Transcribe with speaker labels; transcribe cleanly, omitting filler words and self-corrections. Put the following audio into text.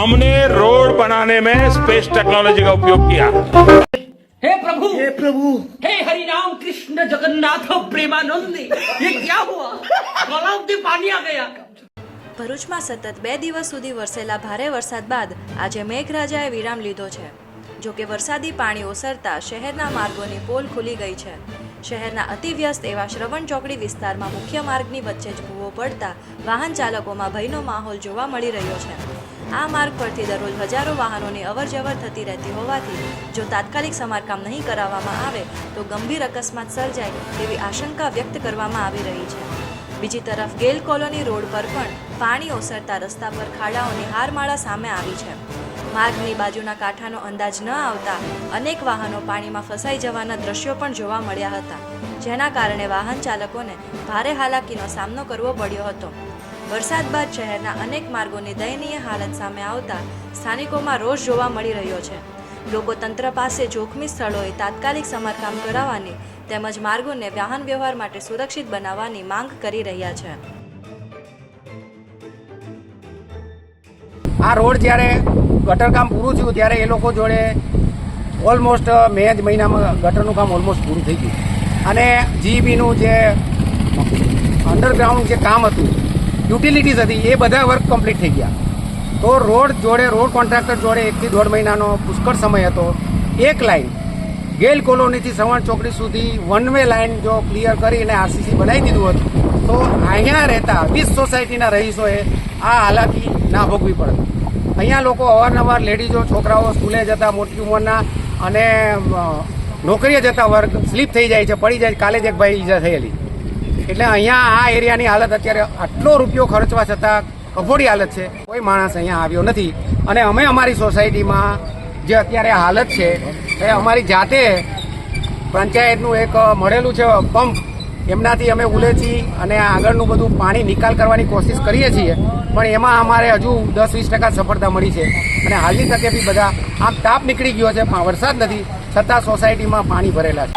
Speaker 1: हमने रोड बनाने में स्पेस टेक्नोलॉजी का उपयोग किया।
Speaker 2: हे प्रभु हे हरि राम कृष्ण जगन्नाथ प्रेमानंद, ये क्या हुआ? तालाब में पानी आ गया।
Speaker 3: ભરૂચમાં સતત 2 દિવસ સુધી વરસેલા ભારે વરસાદ બાદ આજે મેઘરાજાએ વિરામ લીધો છે. જો કે વરસાદી પાણી ઓસરતા શહેરના માર્ગોની પોલ ખુલી ગઈ છે. શહેરના અતિવ્યસ્ત એવા શ્રવણ ચોકડી વિસ્તારમાં મુખ્ય માર્ગની વચ્ચે જ ભૂવો પડતા વાહન ચાલકોમાં ભયનો માહોલ જોવા મળી રહ્યો છે. આ માર્ગ પરથી દરરોજ હજારો વાહનોની અવરજવર થતી રહેતી હોવાથી જો તાત્કાલિક સમારકામ નહીં કરાવવામાં આવે તો ગંભીર અકસ્માત સર્જાય તેવી આશંકા વ્યક્ત કરવામાં આવી રહી છે. બીજી તરફ ગેલ કોલોની રોડ પર પણ પાણી ઓસરતા રસ્તા પર ખાડાઓની હારમાળા સામે આવી છે. માર્ગની બાજુના કાંઠાનો અંદાજ ન આવતા અનેક વાહનો પાણીમાં ફસાઈ જવાના દ્રશ્યો પણ જોવા મળ્યા હતા, જેના કારણે વાહન ચાલકોને ભારે હાલાકીનો સામનો કરવો પડ્યો હતો. વરસાદ બાદ શહેરના અનેક માર્ગોની દયનીય હાલત સામે આવતા સ્થાનિકોમાં રોષ જોવા મળી રહ્યો છે. લોકો તંત્ર પાસે જોખમી સ્થળોએ તાત્કાલિક સમારકામ કરાવવાની તેમજ માર્ગોને વાહન વ્યવહાર માટે સુરક્ષિત બનાવવાની માંગ કરી રહ્યા છે.
Speaker 4: આ રોડ જ્યારે ગટરકામ પૂરું થયું ત્યારે એ લોકો જોડે ઓલમોસ્ટ મે જ મહિનામાં ગટરનું કામ ઓલમોસ્ટ પૂરું થઈ ગયું અને જીઈબીનું જે અંડરગ્રાઉન્ડ જે કામ હતું, યુટિલિટીઝ હતી, એ બધા વર્ક કમ્પ્લીટ થઈ ગયા. તો રોડ કોન્ટ્રાક્ટર જોડે 1 થી 1.5 મહિનાનો પુષ્કળ સમય હતો. એક લાઈન ગેલ કોલોનીથી શ્રવણ ચોકડી સુધી વન વે લાઈન જો ક્લિયર કરીને આરસીસી બનાવી દીધું હતું તો અહીંયા રહેતા 20 સોસાયટીના રહીશોએ આ હાલાકી ના ભોગવી પડે. અહીંયા લોકો અવારનવાર લેડીઝો, છોકરાઓ સ્કૂલે જતા, મોટી ઉંમરના અને નોકરીએ જતા વર્ગ સ્લીપ થઈ જાય છે, પડી જાય. કાલે જ એક ભાઈ ઈજા થયેલી. એટલે અહીંયા આ એરિયાની હાલત અત્યારે આટલો રૂપિયો ખર્ચવા છતાં કફોડી હાલત છે. કોઈ માણસ અહીંયા આવ્યો નથી અને અમે અમારી સોસાયટીમાં જે અત્યારે હાલત છે એ અમારી જાતે પંચાયતનું એક મળેલું છે પંપ, એમનાથી અમે ઉલેચી અને આગળનું બધું પાણી નિકાલ કરવાની કોશિશ કરીએ છીએ, પણ એમાં અમારે હજુ 10-20% સફળતા મળી છે. અને હાલની તકે બી બધા આમ તાપ નીકળી ગયો છે, વરસાદ નથી છતાં સોસાયટીમાં પાણી ભરેલા છે.